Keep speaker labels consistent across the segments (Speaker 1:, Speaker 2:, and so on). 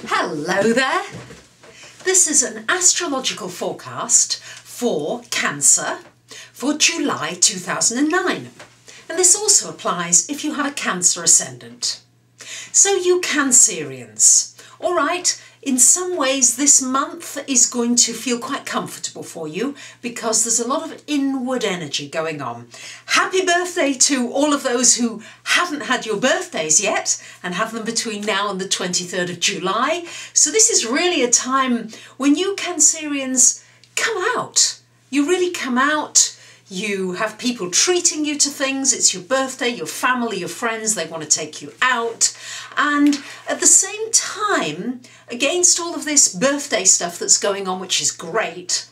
Speaker 1: Hello there! This is an astrological forecast for Cancer for July 2009, and this also applies if you have a Cancer ascendant. So you Cancerians, alright, in some ways this month is going to feel quite comfortable for you because there's a lot of inward energy going on. Happy birthday to all of those who haven't had your birthdays yet and have them between now and the 23rd of July. So this is really a time when you Cancerians come out. You really come out. You have people treating you to things, it's your birthday, your family, your friends, they want to take you out. And at the same time, against all of this birthday stuff that's going on, which is great,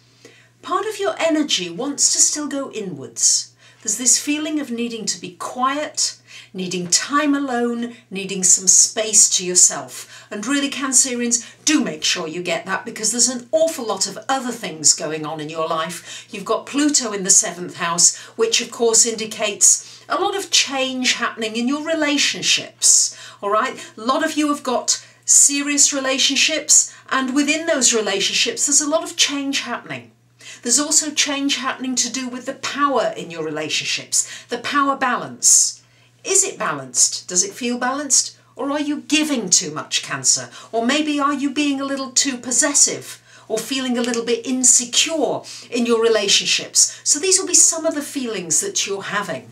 Speaker 1: part of your energy wants to still go inwards. There's this feeling of needing to be quiet, needing time alone, needing some space to yourself. And really, Cancerians, do make sure you get that because there's an awful lot of other things going on in your life. You've got Pluto in the 7th house, which of course indicates a lot of change happening in your relationships. All right, a lot of you have got serious relationships, and within those relationships there's a lot of change happening. There's also change happening to do with the power in your relationships, the power balance. Is it balanced? Does it feel balanced? Or are you giving too much, Cancer? Or maybe are you being a little too possessive or feeling a little bit insecure in your relationships? So these will be some of the feelings that you're having.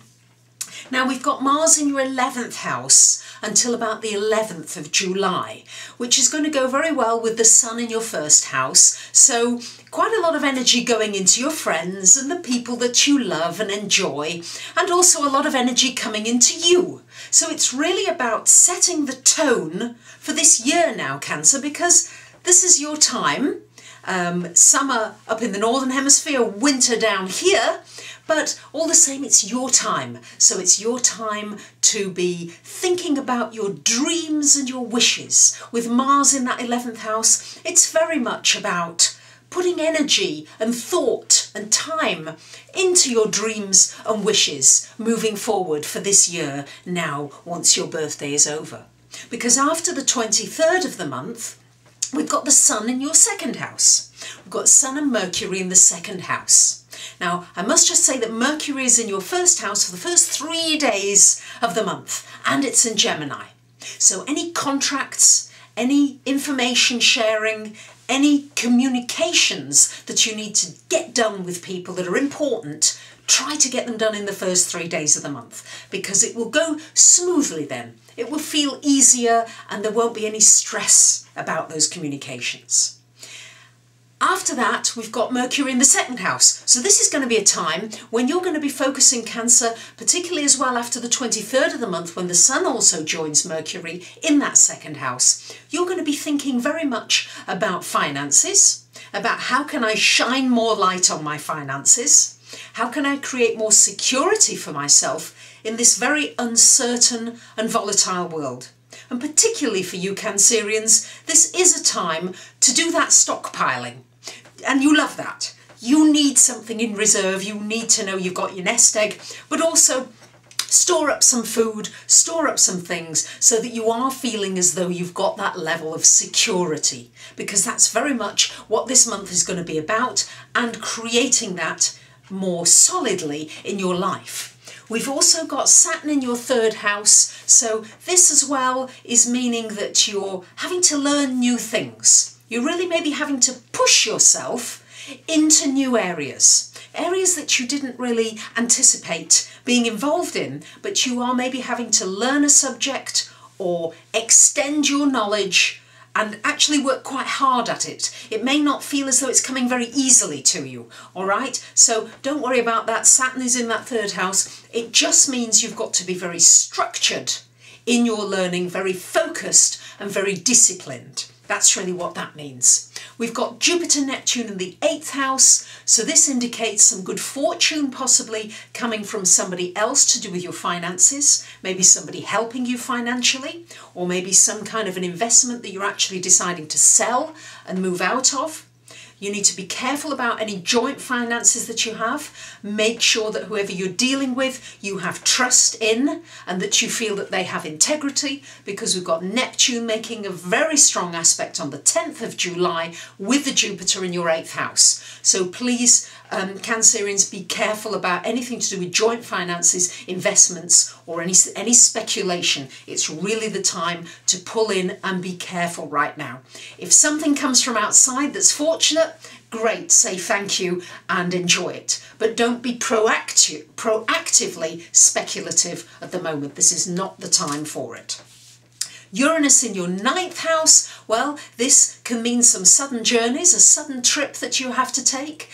Speaker 1: Now we've got Mars in your 11th house until about the 11th of July, which is going to go very well with the Sun in your 1st house. So quite a lot of energy going into your friends and the people that you love and enjoy, and also a lot of energy coming into you. So it's really about setting the tone for this year now, Cancer, because this is your time. Summer up in the Northern Hemisphere, winter down here, but all the same it's your time. So it's your time to be thinking about your dreams and your wishes. With Mars in that 11th house, it's very much about putting energy and thought and time into your dreams and wishes moving forward for this year now once your birthday is over. Because after the 23rd of the month, we've got the Sun in your 2nd house. We've got Sun and Mercury in the 2nd house. Now, I must just say that Mercury is in your 1st house for the first 3 days of the month, and it's in Gemini. So any contracts, any information sharing, any communications that you need to get done with people that are important, try to get them done in the first 3 days of the month, because it will go smoothly then. It will feel easier and there won't be any stress about those communications. After that, we've got Mercury in the 2nd house. So this is going to be a time when you're going to be focusing, Cancer, particularly as well after the 23rd of the month when the Sun also joins Mercury in that 2nd house. You're going to be thinking very much about finances, about how can I shine more light on my finances, how can I create more security for myself in this very uncertain and volatile world. And particularly for you Cancerians, this is a time to do that stockpiling. And you love that. You need something in reserve, you need to know you've got your nest egg, but also store up some food, store up some things so that you are feeling as though you've got that level of security, because that's very much what this month is going to be about, and creating that more solidly in your life. We've also got Saturn in your 3rd house, so this as well is meaning that you're having to learn new things. You're really maybe having to push yourself into new areas that you didn't really anticipate being involved in, but you are maybe having to learn a subject or extend your knowledge and actually work quite hard at it. It may not feel as though it's coming very easily to you, all right? So don't worry about that. Saturn is in that 3rd house. It just means you've got to be very structured in your learning, very focused and very disciplined. That's really what that means. We've got Jupiter, Neptune in the 8th house, so this indicates some good fortune possibly coming from somebody else to do with your finances, maybe somebody helping you financially, or maybe some kind of an investment that you're actually deciding to sell and move out of. You need to be careful about any joint finances that you have. Make sure that whoever you're dealing with, you have trust in and that you feel that they have integrity, because we've got Neptune making a very strong aspect on the 10th of July with the Jupiter in your 8th house. So please, Cancerians, be careful about anything to do with joint finances, investments, or any speculation. It's really the time to pull in and be careful right now. If something comes from outside that's fortunate, great, say thank you and enjoy it. But don't be proactively speculative at the moment. This is not the time for it. Uranus in your 9th house, well, this can mean some sudden journeys, a sudden trip that you have to take.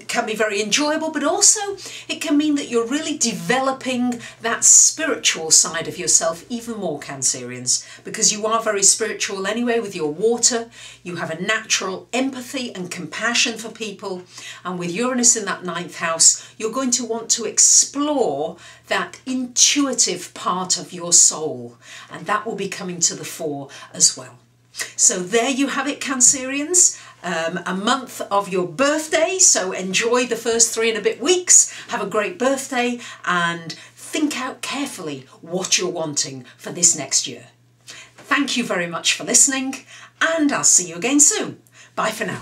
Speaker 1: Can be very enjoyable, but also it can mean that you're really developing that spiritual side of yourself even more, Cancerians, because you are very spiritual anyway with your water. You have a natural empathy and compassion for people, and with Uranus in that 9th house, you're going to want to explore that intuitive part of your soul, and that will be coming to the fore as well. So there you have it, Cancerians, a month of your birthday, so enjoy the first 3 and a bit weeks, have a great birthday, and think out carefully what you're wanting for this next year. Thank you very much for listening, and I'll see you again soon. Bye for now.